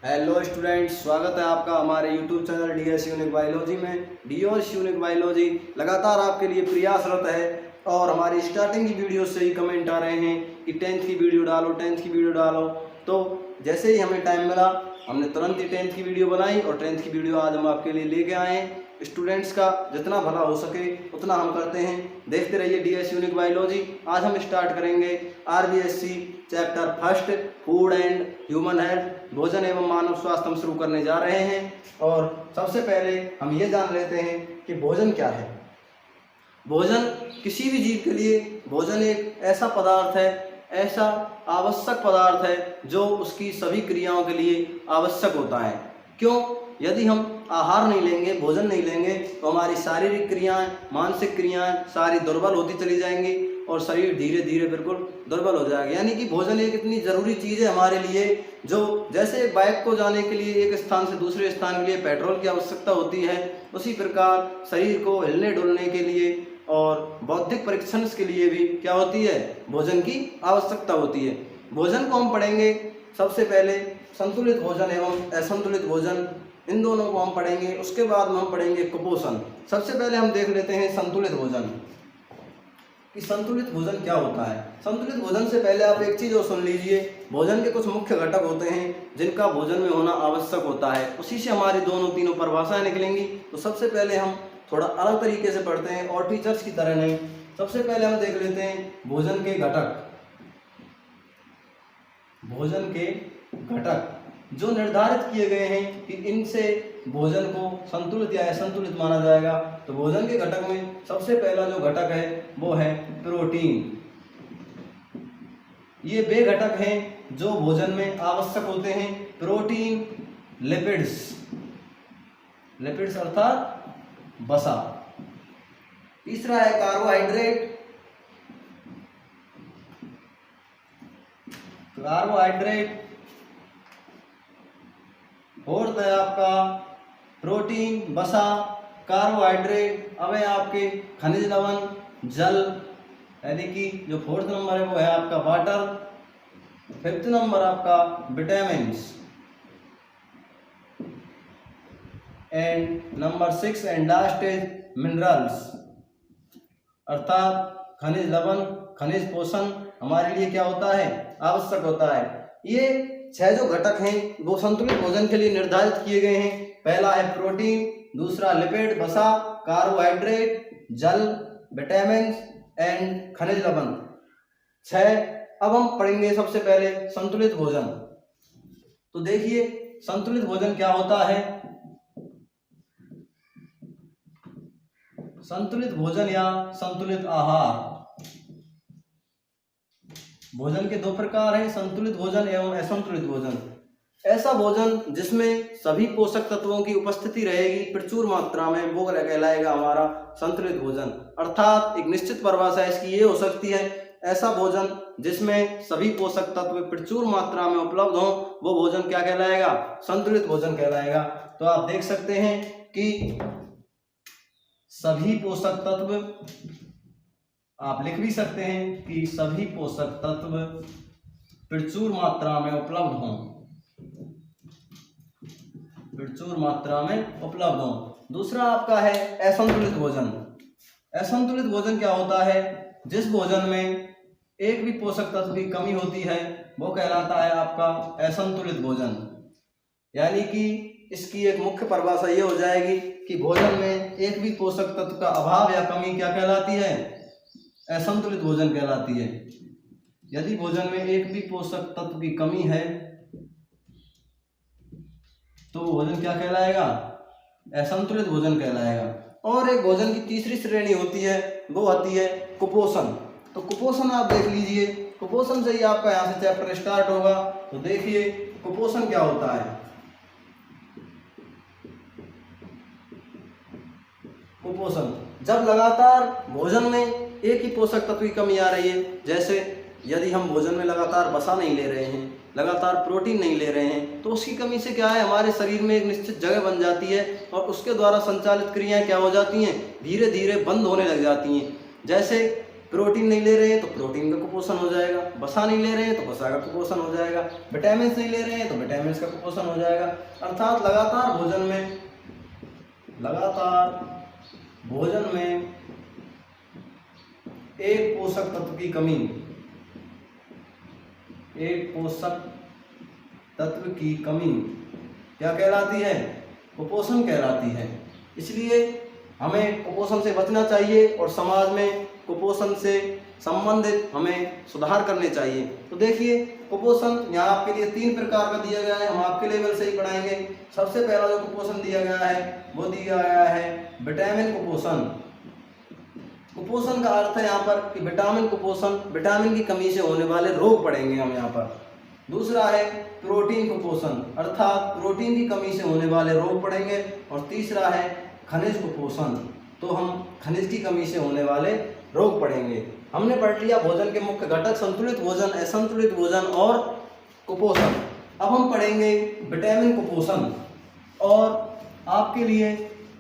Hello students, स्वागत है आपका हमारे YouTube channel DS unique biology में। डीएस यूनिक बायोलॉजी लगातार आपके लिए प्रयासरत है और हमारी स्टार्टिंग की वीडियो से ही कमेंट आ रहे हैं कि 10th की वीडियो डालो, 10th की वीडियो डालो। तो जैसे ही हमें टाइम मिला हमने तुरंत ही 10th की वीडियो बनाई और 10th की वीडियो आज हम आपके लिए लेके आए हैं। स्टूडेंट्स का जितना भला हो सके उतना हम करते हैं। देखते रहिए डीएस यूनिक बायोलॉजी। आज हम स्टार्ट करेंगे RBSC chapter first food and human health, भोजन एवं मानव स्वास्थ्य हम शुरू करने जा रहे हैं। और सबसे पहले हम ये जान लेते हैं कि भोजन क्या है। भोजन किसी भी जीव के लिए भोजन एक ऐसा पदार्थ है, ऐसा आवश्यक पदार्थ है जो उसकी सभी क्रियाओं के लिए आवश्यक होता है। क्यों? यदि हम आहार नहीं लेंगे, भोजन नहीं लेंगे तो हमारी शारीरिक क्रियाएं, मानसिक क्रियाएं सारी दुर्बल होती चली जाएंगी और शरीर धीरे धीरे बिल्कुल दुर्बल हो जाएगा। यानी कि भोजन एक इतनी ज़रूरी चीज़ है हमारे लिए, जो जैसे एक बाइक को जाने के लिए एक स्थान से दूसरे स्थान के लिए पेट्रोल की आवश्यकता होती है, उसी प्रकार शरीर को हिलने डुलने के लिए और बौद्धिक परीक्षण के लिए भी क्या होती है, भोजन की आवश्यकता होती है। भोजन को हम पढ़ेंगे सबसे पहले संतुलित भोजन एवं असंतुलित भोजन, इन दोनों को हम पढ़ेंगे। उसके बाद में हम पढ़ेंगे कुपोषण। सबसे पहले हम देख लेते हैं संतुलित भोजन कि संतुलित भोजन क्या होता है। संतुलित भोजन से पहले आप एक चीज़ और सुन लीजिए, भोजन के कुछ मुख्य घटक होते हैं जिनका भोजन में होना आवश्यक होता है, उसी से हमारी दोनों तीनों परिभाषाएं निकलेंगी। तो सबसे पहले हम थोड़ा अलग तरीके से पढ़ते हैं और टीचर्स की तरह नहीं। सबसे पहले हम देख लेते हैं भोजन के घटक। भोजन के घटक जो निर्धारित किए गए हैं कि इनसे भोजन को संतुलित या असंतुलित माना जाएगा। तो भोजन के घटक में सबसे पहला जो घटक है वो है प्रोटीन। ये वे घटक हैं जो भोजन में आवश्यक होते हैं। प्रोटीन, लिपिड्स, लिपिड्स अर्थात वसा। तीसरा है कार्बोहाइड्रेट। कार्बोहाइड्रेट। फोर्थ है आपका प्रोटीन, वसा, कार्बोहाइड्रेट। अब है आपके खनिज लवण, जल, यानी कि जो फोर्थ नंबर है वो है आपका वाटर। फिफ्थ नंबर आपका vitamins and number 6 and last is minerals, अर्थात खनिज लवण, खनिज पोषण हमारे लिए क्या होता है, आवश्यक होता है। ये 6 जो घटक हैं वो संतुलित भोजन के लिए निर्धारित किए गए हैं। पहला है प्रोटीन, दूसरा लिपिड, वसा, कार्बोहाइड्रेट, जल, विटामिन एंड खनिज लवण 6। अब हम पढ़ेंगे सबसे पहले संतुलित भोजन। तो देखिए संतुलित भोजन क्या होता है। संतुलित भोजन या संतुलित आहार, भोजन के 2 प्रकार हैं, संतुलित भोजन एवं असंतुलित भोजन। ऐसा भोजन जिसमें सभी पोषक तत्वों की उपस्थिति रहेगी प्रचुर मात्रा में, वो कहलाएगा हमारा संतुलित भोजन। अर्थात एक निश्चित परिभाषा इसकी ये हो सकती है, ऐसा भोजन जिसमें सभी पोषक तत्व प्रचुर मात्रा में उपलब्ध हों वो भोजन क्या कहलाएगा, संतुलित भोजन कहलाएगा। तो आप देख सकते हैं कि सभी पोषक तत्व, आप लिख भी सकते हैं कि सभी पोषक तत्व प्रचुर मात्रा में उपलब्ध हों, प्रचुर मात्रा में उपलब्ध हों। दूसरा आपका है असंतुलित भोजन। असंतुलित भोजन क्या होता है, जिस भोजन में एक भी पोषक तत्व की कमी होती है वो कहलाता है आपका असंतुलित भोजन। यानी कि इसकी एक मुख्य परिभाषा ये हो जाएगी कि भोजन में एक भी पोषक तत्व का अभाव या कमी क्या कहलाती है, असंतुलित भोजन कहलाती है। यदि भोजन में एक भी पोषक तत्व की कमी है तो भोजन क्या कहलाएगा, असंतुलित भोजन कहलाएगा। और एक भोजन की तीसरी श्रेणी होती है, वो आती है कुपोषण। तो कुपोषण आप देख लीजिए, कुपोषण से ही आपका यहाँ से चैप्टर स्टार्ट होगा। तो देखिए कुपोषण क्या होता है। कुपोषण जब लगातार भोजन में एक ही पोषक तत्व की कमी आ रही है, जैसे यदि हम भोजन में लगातार वसा नहीं ले रहे हैं, लगातार प्रोटीन नहीं ले रहे हैं, तो उसकी कमी से क्या है, हमारे शरीर में एक निश्चित जगह बन जाती है और उसके द्वारा संचालित क्रियाएं क्या हो जाती हैं, धीरे धीरे बंद होने लग जाती हैं। जैसे प्रोटीन नहीं ले रहे हैं तो प्रोटीन का कुपोषण हो जाएगा, वसा नहीं ले रहे हैं तो वसा का कुपोषण हो जाएगा, विटामिन नहीं ले रहे हैं तो विटामिन का कुपोषण हो जाएगा। अर्थात लगातार भोजन में एक पोषक तत्व की कमी, क्या कहलाती है? कुपोषण कहलाती है। इसलिए हमें कुपोषण से बचना चाहिए और समाज में कुपोषण से संबंधित हमें सुधार करने चाहिए। तो देखिए, कुपोषण यहाँ आपके लिए 3 प्रकार का दिया गया है, हम आपके लेवल से ही पढ़ाएंगे। सबसे पहला जो कुपोषण दिया गया है वो दिया गया है विटामिन कुपोषण। कुपोषण का अर्थ है यहाँ पर कि विटामिन कुपोषण, विटामिन की कमी से होने वाले रोग पढ़ेंगे हम यहाँ पर। दूसरा है प्रोटीन कुपोषण, अर्थात प्रोटीन की कमी से होने वाले रोग पढ़ेंगे। और तीसरा है खनिज कुपोषण, तो हम खनिज की कमी से होने वाले रोग पढ़ेंगे। हमने पढ़ लिया भोजन के मुख्य घटक, संतुलित भोजन, असंतुलित भोजन और कुपोषण। अब हम पढ़ेंगे विटामिन कुपोषण। और आपके लिए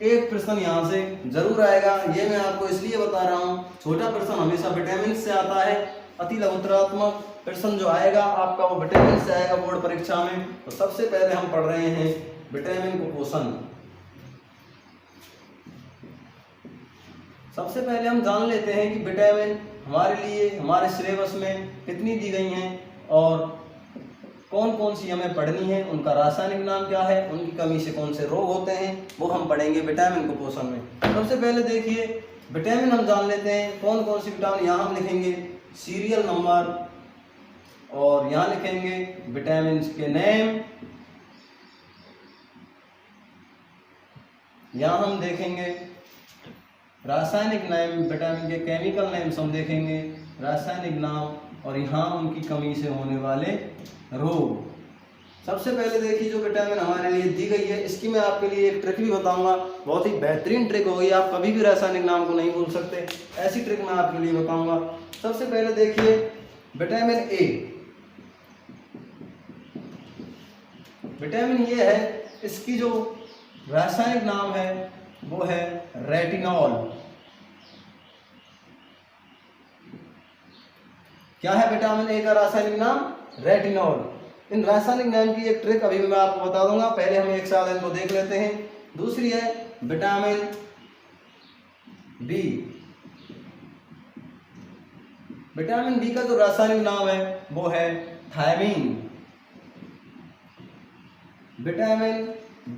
एक प्रश्न यहाँ से जरूर आएगा, ये मैं आपको इसलिए बता रहा हूँ, छोटा प्रश्न हमेशा विटामिन से आता है। अति लघुतरात्मक प्रश्न जो आएगा आपका वो विटामिन से आएगा बोर्ड परीक्षा में। तो सबसे पहले हम पढ़ रहे हैं विटामिन कुपोषण। सबसे पहले हम जान लेते हैं कि विटामिन हमारे लिए हमारे सिलेबस में कितनी दी गई हैं और कौन कौन सी हमें पढ़नी है, उनका रासायनिक नाम क्या है, उनकी कमी से कौन से रोग होते हैं, वो हम पढ़ेंगे विटामिन कुपोषण में। सबसे पहले देखिए, विटामिन हम जान लेते हैं कौन कौन सी विटामिन। यहाँ हम लिखेंगे सीरियल नंबर और यहाँ लिखेंगे विटामिन के नेम। यहाँ हम देखेंगे रासायनिक नाम, विटामिन के केमिकल नेम्स हम देखेंगे, रासायनिक नाम, और यहाँ उनकी कमी से होने वाले रोग। सबसे पहले देखिए, जो विटामिन हमारे लिए दी गई है, इसकी मैं आपके लिए एक ट्रिक भी बताऊंगा, बहुत ही बेहतरीन ट्रिक होगी, आप कभी भी रासायनिक नाम को नहीं भूल सकते, ऐसी ट्रिक मैं आपके लिए बताऊंगा। सबसे पहले देखिए विटामिन ए। विटामिन ये है, इसकी जो रासायनिक नाम है वो है रेटिनॉल। क्या है विटामिन ए का रासायनिक नाम? रेटिनॉल। इन रासायनिक नाम की एक ट्रिक अभी मैं आपको बता दूंगा, पहले हम एक साथ इनको देख लेते हैं। दूसरी है विटामिन बी। विटामिन बी का जो रासायनिक नाम है वो है थायमीन। विटामिन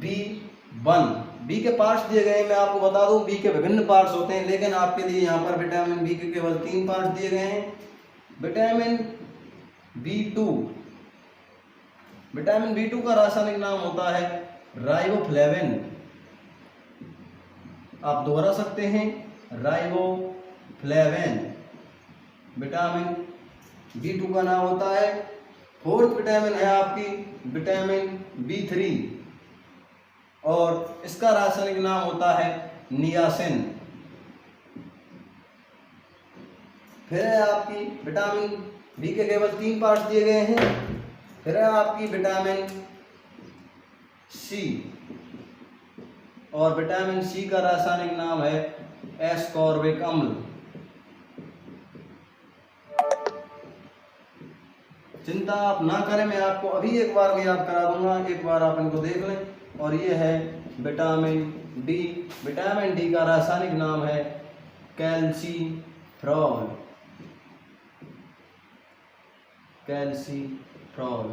B1, बी के पार्ट्स दिए गए हैं, मैं आपको बता दूं बी के विभिन्न पार्ट्स होते हैं, लेकिन आपके लिए यहाँ पर विटामिन बी के केवल 3 पार्ट्स दिए गए हैं। विटामिन B2, विटामिन B2 का रासायनिक नाम होता है राइबोफ्लेविन। आप दोहरा सकते हैं, राइबोफ्लेविन। विटामिन B2 का नाम होता है। फोर्थ विटामिन है आपकी विटामिन B3 और इसका रासायनिक नाम होता है नियासिन। फिर है आपकी विटामिन बी के केवल 3 पार्ट्स दिए गए हैं। फिर है आपकी विटामिन सी और विटामिन सी का रासायनिक नाम है एस्कॉर्बिक अम्ल। चिंता आप ना करें, मैं आपको अभी एक बार भी याद करा दूंगा, एक बार आप इनको देख लें। और ये है विटामिन डी। विटामिन डी का रासायनिक नाम है कैल्सीफ्रॉल। कैल्सीफ्रॉल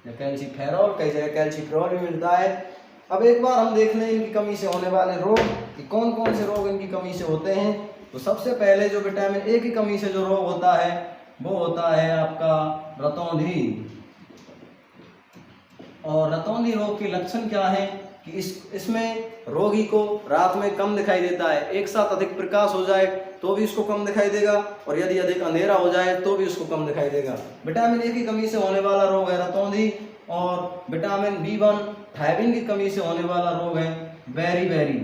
या कैल्सीफेरॉल, कई जगह कैल्सीफ्रॉल भी मिलता है। अब एक बार हम देख लें इनकी कमी से होने वाले रोग कि कौन कौन से रोग इनकी कमी से होते हैं। तो सबसे पहले जो विटामिन ए की कमी से जो रोग होता है वो होता है आपका रतौंधी। और रतौंधी रोग के लक्षण क्या है कि इसमें रोगी को रात में कम दिखाई देता है, एक साथ अधिक प्रकाश हो जाए तो भी उसको कम दिखाई देगा और यदि अधिक अंधेरा हो जाए तो भी उसको कम दिखाई देगा। विटामिन ए की कमी से होने वाला रोग है रतौंधी। और विटामिन B1 थायमिन की कमी से होने वाला रोग है बेरी-बेरी।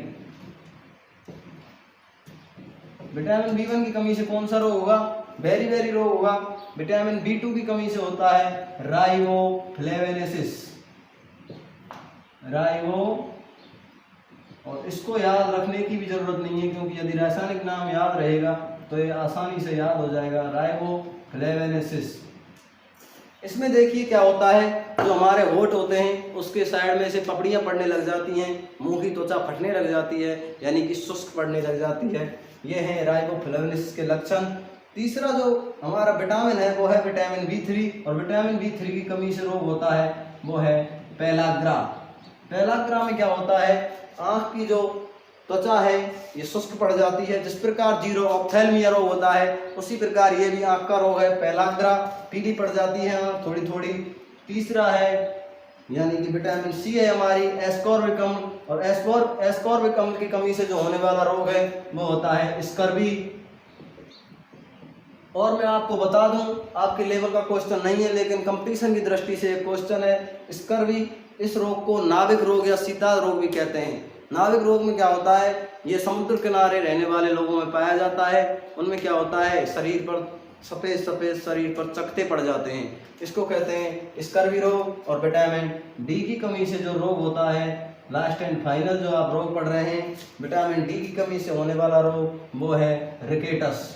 विटामिन B1 की कमी से कौन सा रोग होगा? बेरी-बेरी रोग होगा। विटामिन B2 की कमी से होता है राइबोफ्लेविनेसिस। और इसको याद रखने की भी जरूरत नहीं है, क्योंकि यदि रासायनिक नाम याद रहेगा तो ये आसानी से याद हो जाएगा, राइबोफ्लेविनेसिस। इसमें देखिए क्या होता है, जो हमारे होंठ होते हैं उसके साइड में से पपड़ियाँ पड़ने लग जाती हैं, मुंह की त्वचा फटने लग जाती है, यानी कि शुष्क पड़ने लग जाती है। ये है राइबोफ्लेविनेसिस के लक्षण। तीसरा जो हमारा विटामिन है वो है विटामिन B3, और विटामिन B3 की कमी से रोग होता है वो है पेलाग्रा। पेलाग्रा में क्या होता है, आँख की जो त्वचा है ये शुष्क पड़ जाती है। जिस प्रकार जीरो ऑप्थेल्मिया रोग होता है उसी प्रकार ये भी आँख का रोग है, पेलाग्रा, पीली पड़ जाती है आँख थोड़ी थोड़ी। तीसरा है यानी कि विटामिन C है हमारी एस्कॉर्बिक अम्ल, और एस्कॉर्बिक अम्ल की कमी से जो होने वाला रोग है वो होता है स्कर्वी। और मैं आपको बता दूं, आपके लेवल का क्वेश्चन नहीं है लेकिन कंपटीशन की दृष्टि से एक क्वेश्चन है, स्कर्वी, इस रोग को नाविक रोग या शीतल रोग भी कहते हैं। नाविक रोग में क्या होता है, ये समुद्र किनारे रहने वाले लोगों में पाया जाता है। उनमें क्या होता है, शरीर पर सफ़ेद सफ़ेद शरीर पर चकत्ते पड़ जाते हैं, इसको कहते हैं स्कर्वी रोग। और विटामिन D की कमी से जो रोग होता है, लास्ट एंड फाइनल जो आप रोग पढ़ रहे हैं, विटामिन D की कमी से होने वाला रोग वो है रिकेटस।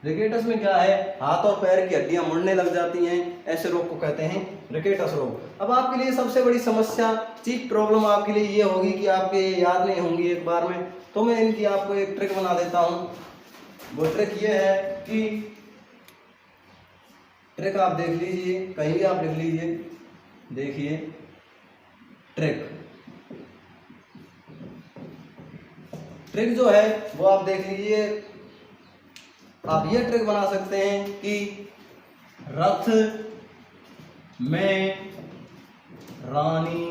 रिकेटस में क्या है, हाथ और पैर की हड्डियां मुड़ने लग जाती हैं, ऐसे रोग को कहते हैं रिकेटस रोग। अब आपके लिए सबसे बड़ी समस्या, चीफ प्रॉब्लम आपके लिए ये होगी कि आपके याद नहीं होंगी एक बार में, तो मैं इनकी आपको एक ट्रिक बना देता हूँ। वो ट्रिक ये है कि ट्रिक आप देख लीजिए, कहीं भी आप लिख लीजिए, देखिए ट्रिक जो है वो आप देख लीजिए। आप ये ट्रिक बना सकते हैं कि रथ में रानी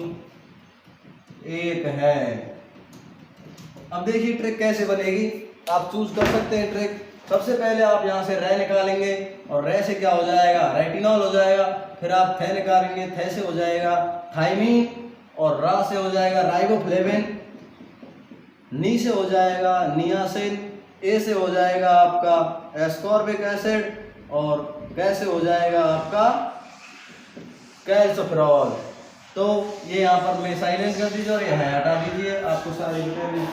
एक है। अब देखिए ट्रिक कैसे बनेगी, आप चूज कर सकते हैं ट्रिक। सबसे पहले आप यहाँ से रे निकालेंगे, और रे से क्या हो जाएगा, रेटिनॉल हो जाएगा। फिर आप थे निकालेंगे, थे से हो जाएगा थाइमीन, और रा से हो जाएगा राइबोफ्लेविन, नी से हो जाएगा नियासिन, ए से हो जाएगा आपका एस्कॉर्बिक एसिड, और कैसे हो जाएगा आपका कैल्सोफेरॉल। तो ये यहाँ पर मैं साइलेंट कर दीजिए और यहाँ हटा दीजिए, आपको सारे विटामिन